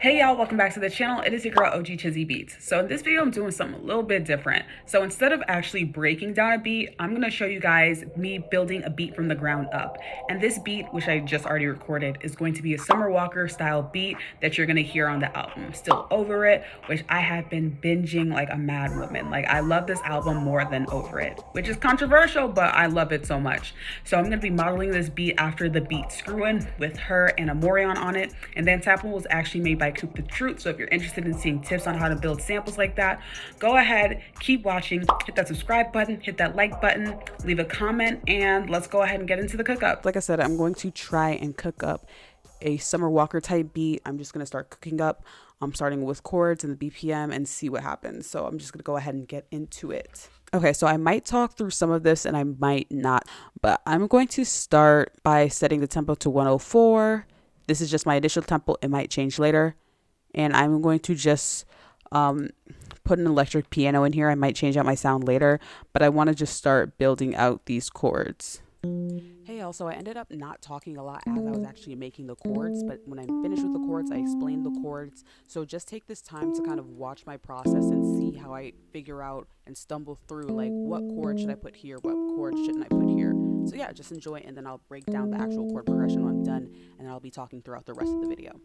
Hey y'all, welcome back to the channel. It is your girl OG Chizzy Beats. So in this video, I'm doing something a little bit different. So instead of actually breaking down a beat, I'm gonna show you guys me building a beat from the ground up. And this beat, which I just already recorded, is going to be a Summer Walker style beat that you're gonna hear on the album, Still Over It, which I have been binging like a mad woman. Like, I love this album more than Over It, which is controversial, but I love it so much. So I'm gonna be modeling this beat after the beat Screwin' with h.e.r. and Amorion on it. And then Sample was actually made by Coop the Truth. So if you're interested in seeing tips on how to build samples like that, go ahead, keep watching, hit that subscribe button, hit that like button, leave a comment, and let's go ahead and get into the cook up. Like I said, I'm going to try and cook up a Summer Walker type beat. I'm just going to start cooking up. I'm starting with chords and the BPM and see what happens. So I'm just going to go ahead and get into it. Okay, so I might talk through some of this and I might not, but I'm going to start by setting the tempo to 104. This is just my initial tempo. It might change later. And I'm going to just put an electric piano in here. I might change out my sound later, but I want to just start building out these chords. Hey, also, I ended up not talking a lot as I was actually making the chords, but when I finished with the chords, I explained the chords. So just take this time to kind of watch my process and see how I figure out and stumble through, like, what chord should I put here, what chord shouldn't I put here. So yeah, just enjoy it, and then I'll break down the actual chord progression when I'm done, and I'll be talking throughout the rest of the video.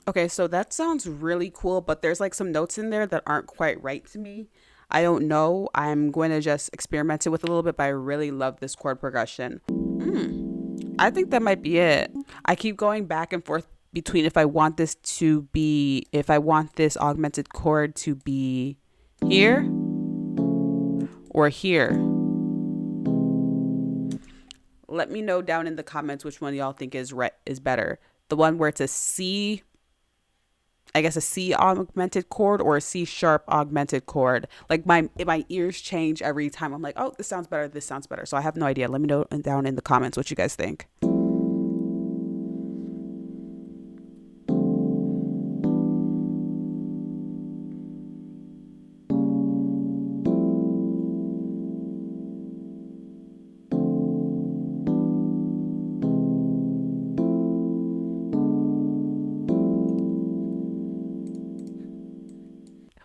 Okay, so that sounds really cool, but there's like some notes in there that aren't quite right to me. I don't know. I'm going to just experiment it with a little bit, but I really love this chord progression. I think that might be it. I keep going back and forth between if I want this augmented chord to be here or here. Let me know down in the comments which one y'all think is better. The one where it's a C, I guess a C augmented chord, or a C sharp augmented chord. Like my ears change every time. I'm like, oh, this sounds better. This sounds better. So I have no idea. Let me know down in the comments what you guys think.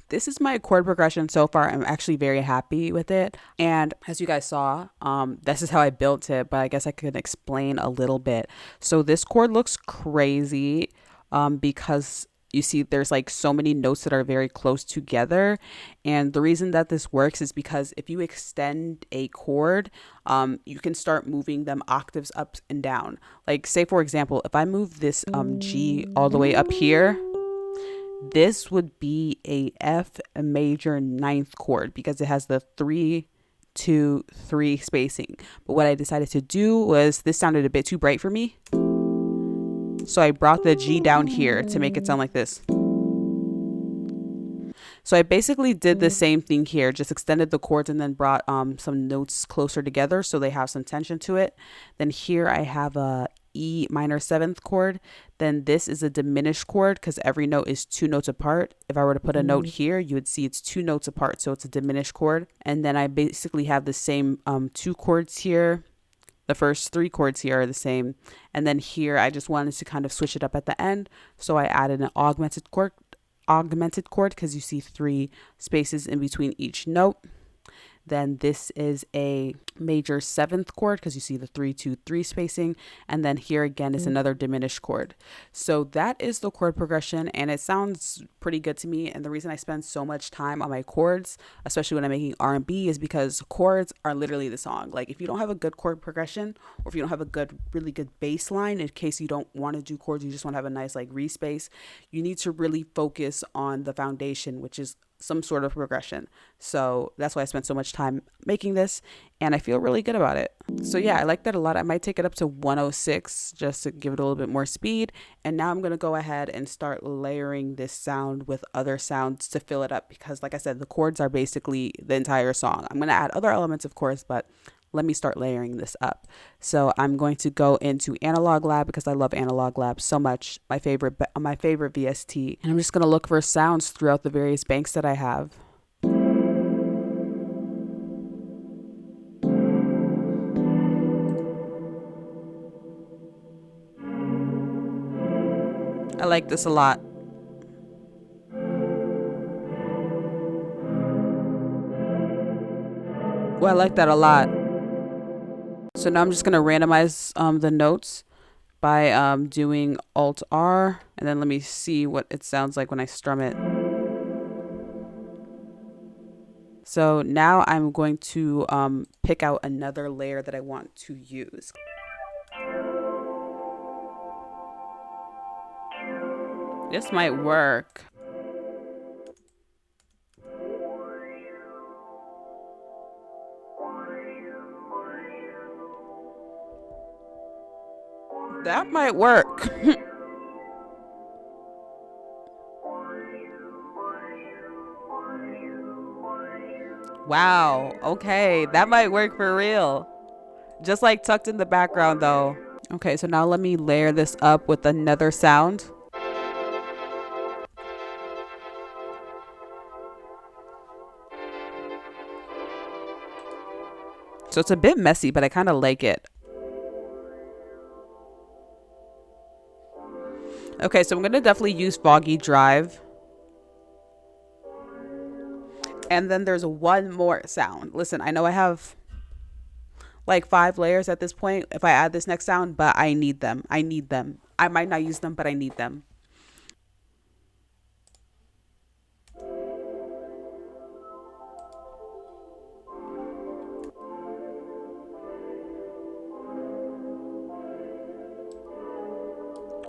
This is my chord progression so far. I'm actually very happy with it. And as you guys saw, this is how I built it, but I guess I could explain a little bit. So this chord looks crazy because you see there's like so many notes that are very close together. And the reason that this works is because if you extend a chord, you can start moving them octaves up and down. Like, say for example, if I move this G all the way up here, this would be a F major ninth chord because it has the 3, 2, 3 spacing. But what I decided to do was, this sounded a bit too bright for me. So I brought the G down here to make it sound like this. So I basically did the same thing here, just extended the chords and then brought some notes closer together so they have some tension to it. Then here I have a E minor 7th chord. Then this is a diminished chord because every note is 2 notes apart. If I were to put a note here, you would see it's 2 notes apart, so it's a diminished chord. And then I basically have the same 2 chords here. The first 3 chords here are the same. And then here I just wanted to kind of switch it up at the end, so I added an augmented chord because you see 3 spaces in between each note. Then this is a major 7th chord because you see the 3 2 3 spacing, and then here again is another diminished chord. So that is the chord progression, and it sounds pretty good to me. And the reason I spend so much time on my chords, especially when I'm making R&B, is because chords are literally the song. Like if you don't have a good chord progression, or if you don't have a really good bass line, in case you don't want to do chords, you just want to have a nice like respace, you need to really focus on the foundation, which is some sort of progression. So that's why I spent so much time making this, and I feel really good about it. So yeah, I like that a lot. I might take it up to 106 just to give it a little bit more speed. And now I'm going to go ahead and start layering this sound with other sounds to fill it up, because like I said, the chords are basically the entire song. I'm going to add other elements, of course, but let me start layering this up. So I'm going to go into Analog Lab because I love Analog Lab so much. My favorite VST. And I'm just going to look for sounds throughout the various banks that I have. I like this a lot. Well, I like that a lot. So now I'm just going to randomize the notes by doing Alt-R, and then let me see what it sounds like when I strum it. So now I'm going to pick out another layer that I want to use. This might work. That might work. Wow. Okay, that might work for real. Just like tucked in the background though. Okay, so now let me layer this up with another sound. So it's a bit messy, but I kind of like it. Okay, so I'm going to definitely use Foggy Drive. And then there's one more sound. Listen, I know I have like 5 layers at this point if I add this next sound, but I need them. I need them. I might not use them, but I need them.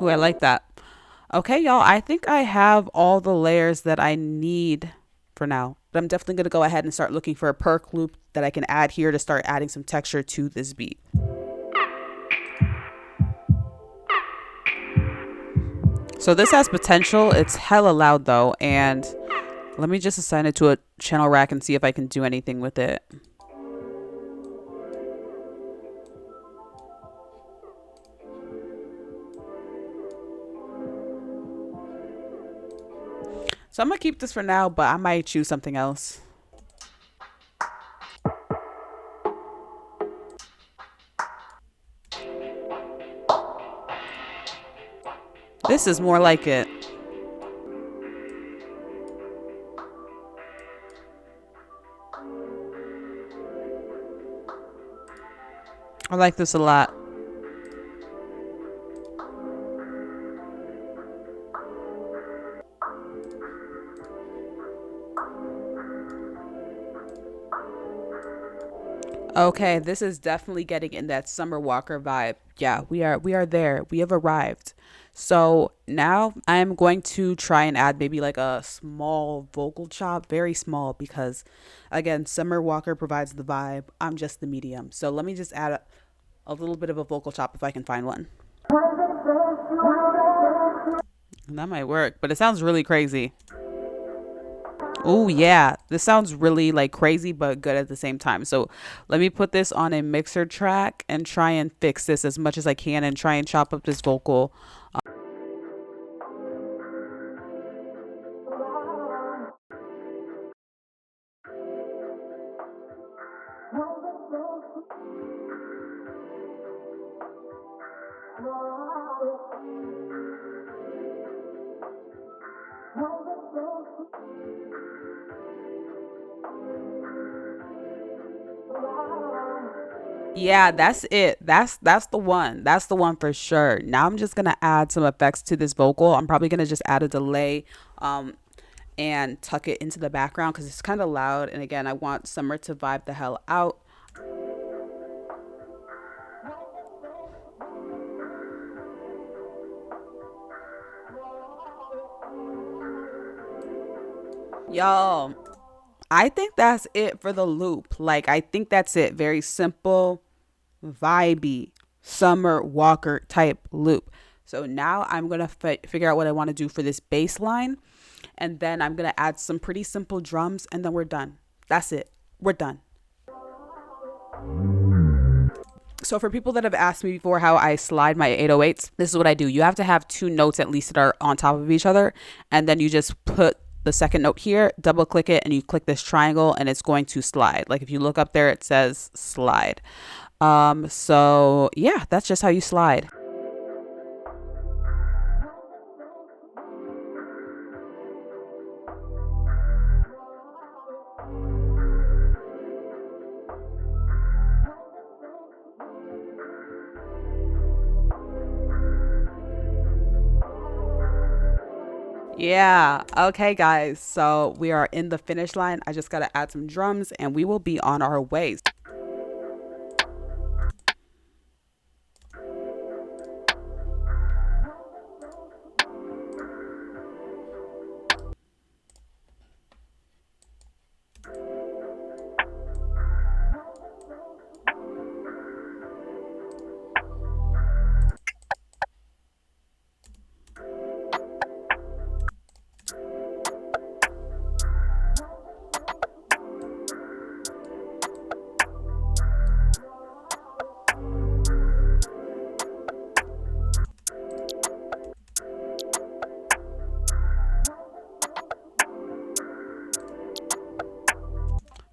Ooh, I like that. Okay, y'all, I think I have all the layers that I need for now. But I'm definitely going to go ahead and start looking for a perc loop that I can add here to start adding some texture to this beat. So this has potential. It's hella loud though, and let me just assign it to a channel rack and see if I can do anything with it. So I'm going to keep this for now, but I might choose something else. This is more like it. I like this a lot. Okay, this is definitely getting in that Summer Walker vibe. Yeah, we are there. We have arrived. So now I'm going to try and add maybe like a small vocal chop, very small, because again, Summer Walker provides the vibe. I'm just the medium. So let me just add a little bit of a vocal chop if I can find one. That might work, but it sounds really crazy. Oh yeah, this sounds really like crazy but good at the same time. So let me put this on a mixer track and try and fix this as much as I can and try and chop up this vocal. Yeah, that's it. That's the one. That's the one for sure. Now I'm just gonna add some effects to this vocal. I'm probably gonna just add a delay and tuck it into the background because it's kind of loud. And again, I want Summer to vibe the hell out. Y'all, I think that's it for the loop. Like, I think that's it. Very simple, vibey, Summer Walker type loop. So now I'm going to figure out what I want to do for this bass line. And then I'm going to add some pretty simple drums. And then we're done. That's it. We're done. So for people that have asked me before how I slide my 808s, this is what I do. You have to have two notes at least that are on top of each other. And then you just put the second note here, double click it, and you click this triangle and it's going to slide. Like if you look up there, it says slide. So yeah, that's just how you slide. Yeah. Okay, guys. So we are in the finish line. I just got to add some drums and we will be on our way.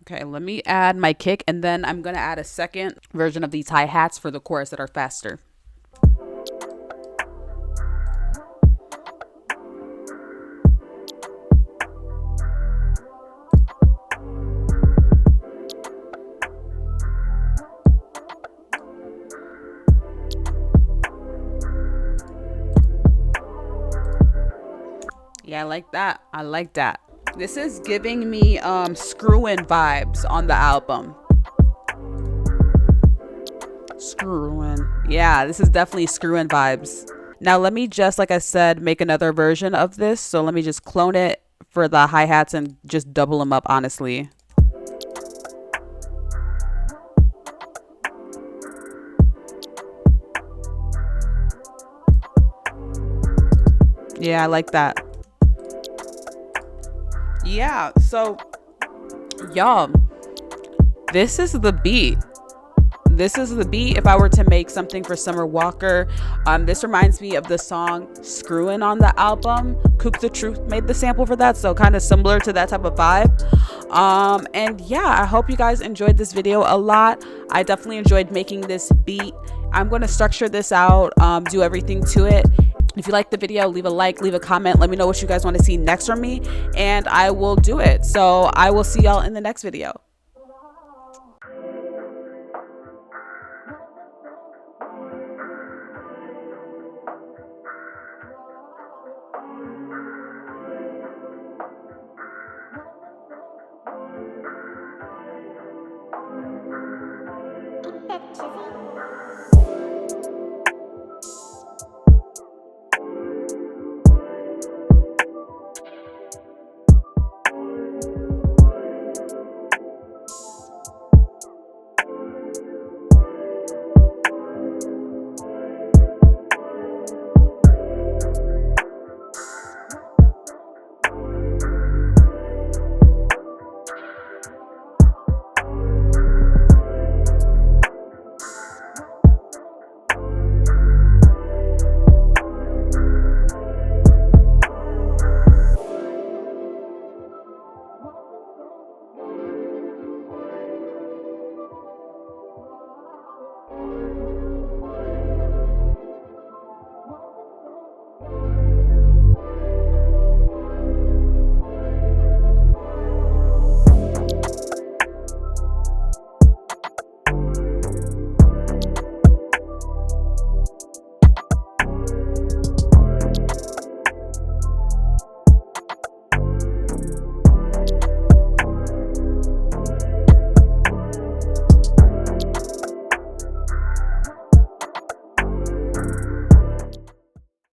Okay, let me add my kick and then I'm going to add a second version of these hi-hats for the chorus that are faster. Yeah, I like that. I like that. This is giving me screwing vibes on the album. Screwing. Yeah, this is definitely screwing vibes. Now let me just, like I said, make another version of this. So let me just clone it for the hi-hats and just double them up, honestly. Yeah, I like that. Yeah, so y'all, this is the beat. This is the beat if I were to make something for Summer Walker. This reminds me of the song Screwin' on the album. Coop the Truth made the sample for that, so kind of similar to that type of vibe. And yeah, I hope you guys enjoyed this video a lot. I definitely enjoyed making this beat. I'm going to structure this out, do everything to it. If you like the video, leave a like, leave a comment. Let me know what you guys want to see next from me, and I will do it. So I will see y'all in the next video.